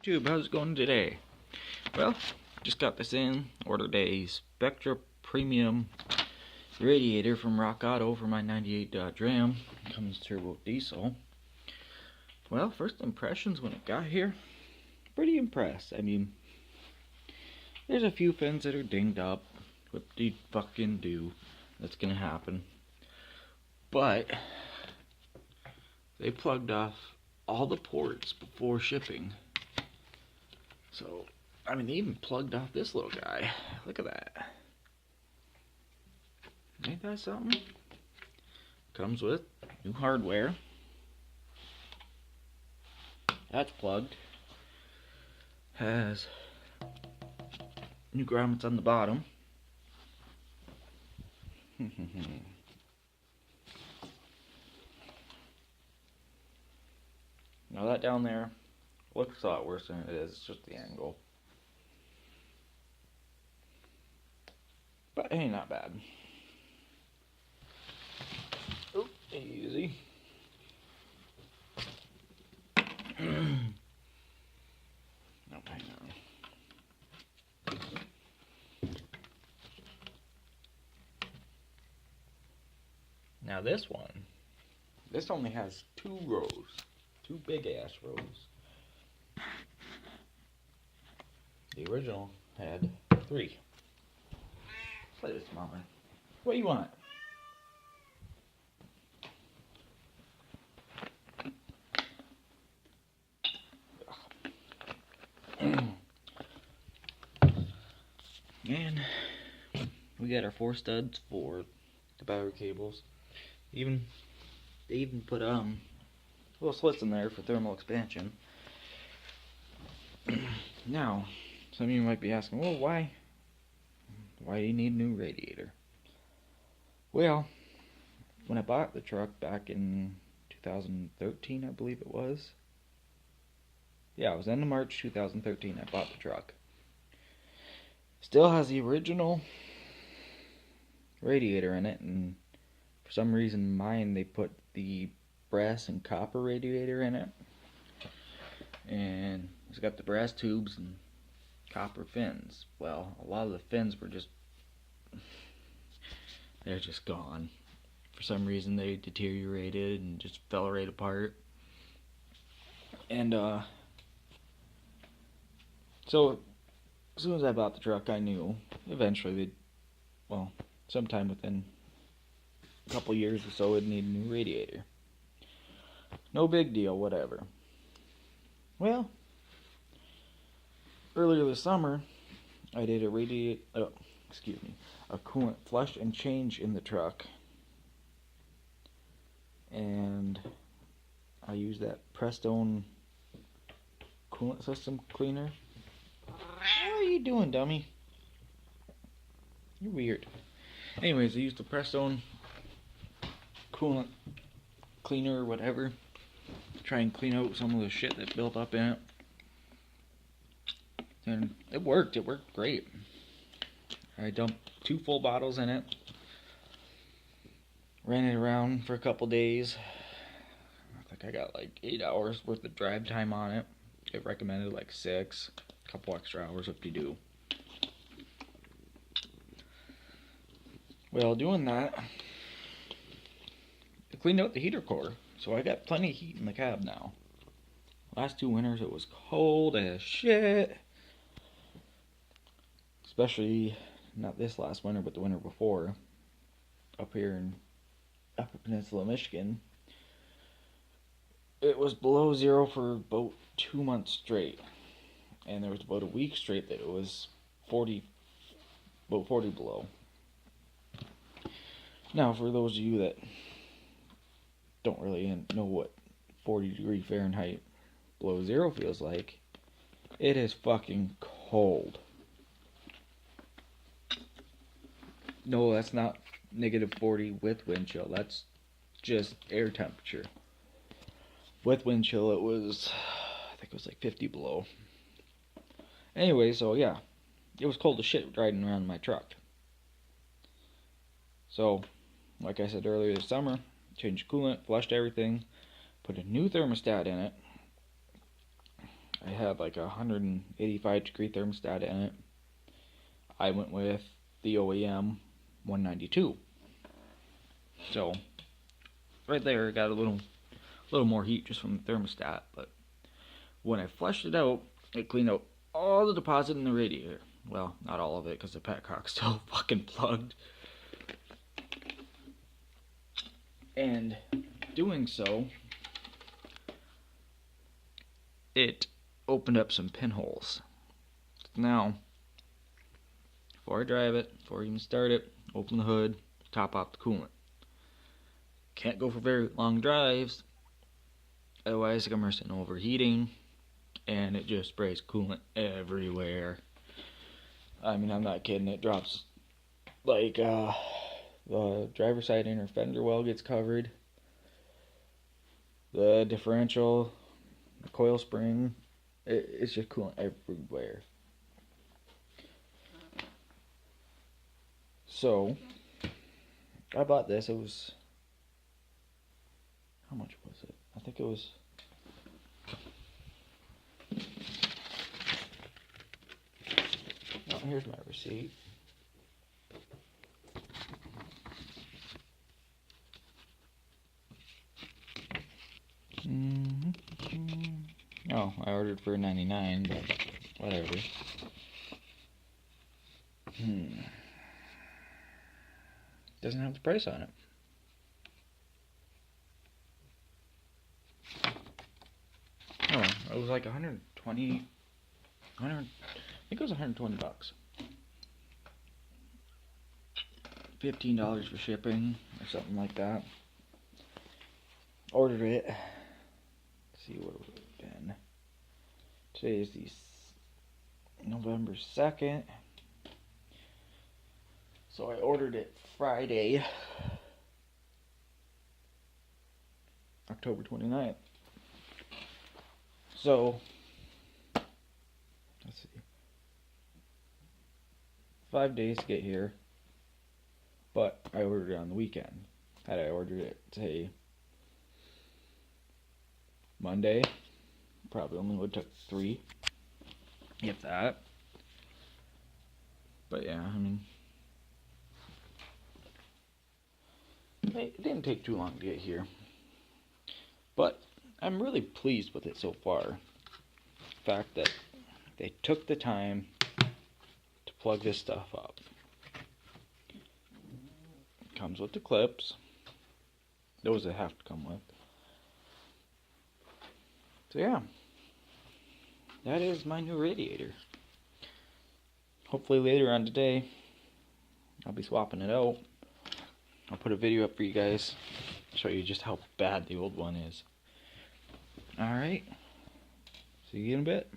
YouTube, how's it going today? Well, just got this in, ordered a Spectra Premium radiator from Rock Auto for my 98 Dodge Ram. Comes turbo diesel. Well, first impressions when it got here, pretty impressed. I mean, there's a few fins that are dinged up. What do you fucking do? That's gonna happen. But they plugged off all the ports before shipping. So, I mean, they even plugged off this little guy. Look at that. Ain't that something? Comes with new hardware. That's plugged. Has new grommets on the bottom. Now that down there looks a lot worse than it is. It's just the angle. But hey, not bad. Oh, easy. No, hang on. Now this only has 2 rows. 2 big ass rows. The original had 3. Play this, Mama. What do you want? And we got our 4 studs for the battery cables. They even put little slits in there for thermal expansion. Now, some of you might be asking, well, why do you need a new radiator? Well, when I bought the truck back in 2013, I believe it was. Yeah, it was end of March 2013 I bought the truck. Still has the original radiator in it, and for some reason mine they put the brass and copper radiator in it. And it's got the brass tubes and copper fins. Well, a lot of the fins were they're just gone. For some reason they deteriorated and just fell right apart. And so as soon as I bought the truck, I knew eventually sometime within a couple years or so, it'd need a new radiator. No big deal, whatever. Well, earlier this summer, I did a coolant flush and change in the truck, and I used that Prestone coolant system cleaner. What are you doing, dummy? You're weird. Anyways, I used the Prestone coolant cleaner or whatever to try and clean out some of the shit that built up in it. And it worked great. I dumped 2 full bottles in it. Ran it around for a couple days. I think I got like 8 hours worth of drive time on it. It recommended like 6. A couple extra hours if you do. Well, doing that, I cleaned out the heater core. So I got plenty of heat in the cab now. Last 2 winters it was cold as shit. Especially not this last winter, but the winter before. Up here in Upper Peninsula, Michigan. It was below 0 for about 2 months straight. And there was about a week straight that it was about 40 below. Now, for those of you that don't really know what 40-degree Fahrenheit below 0 feels like, it is fucking cold. No, that's not negative 40 with wind chill. That's just air temperature. With wind chill, I think it was like 50 below. Anyway, so yeah, it was cold as shit riding around in my truck. So, like I said earlier this summer, changed coolant, flushed everything, put a new thermostat in it. I had like a 185-degree thermostat in it. I went with the OEM 192. So right there, got a little more heat just from the thermostat. But when I flushed it out, it cleaned out all the deposit in the radiator. Well, not all of it, because the petcock's still fucking plugged. And doing so, it opened up some pinholes. Now, before I drive it, before I even start it, open the hood, top off the coolant. Can't go for very long drives, otherwise I'm risking overheating, and it just sprays coolant everywhere. I mean, I'm not kidding, it drops like the driver's side inner fender well gets covered, the differential, the coil spring, it's just coolant everywhere. So I bought this. It was, how much was it? I think it was, oh, here's my receipt. Oh, I ordered for $99, but whatever. Doesn't have the price on it. Oh, it was like 120. I think it was 120 bucks. $15 for shipping or something like that. Ordered it. Let's see what it would have been. Today is the November 2nd. So I ordered it Friday, October 29th. So, let's see. 5 days to get here. But I ordered it on the weekend. Had I ordered it, say, Monday, probably only would have took 3, if that. But yeah, I mean, it didn't take too long to get here. But I'm really pleased with it so far. The fact that they took the time to plug this stuff up. It comes with the clips. Those that have to come with. So yeah, that is my new radiator. Hopefully later on today, I'll be swapping it out. I'll put a video up for you guys, show you just how bad the old one is. Alright, see you in a bit.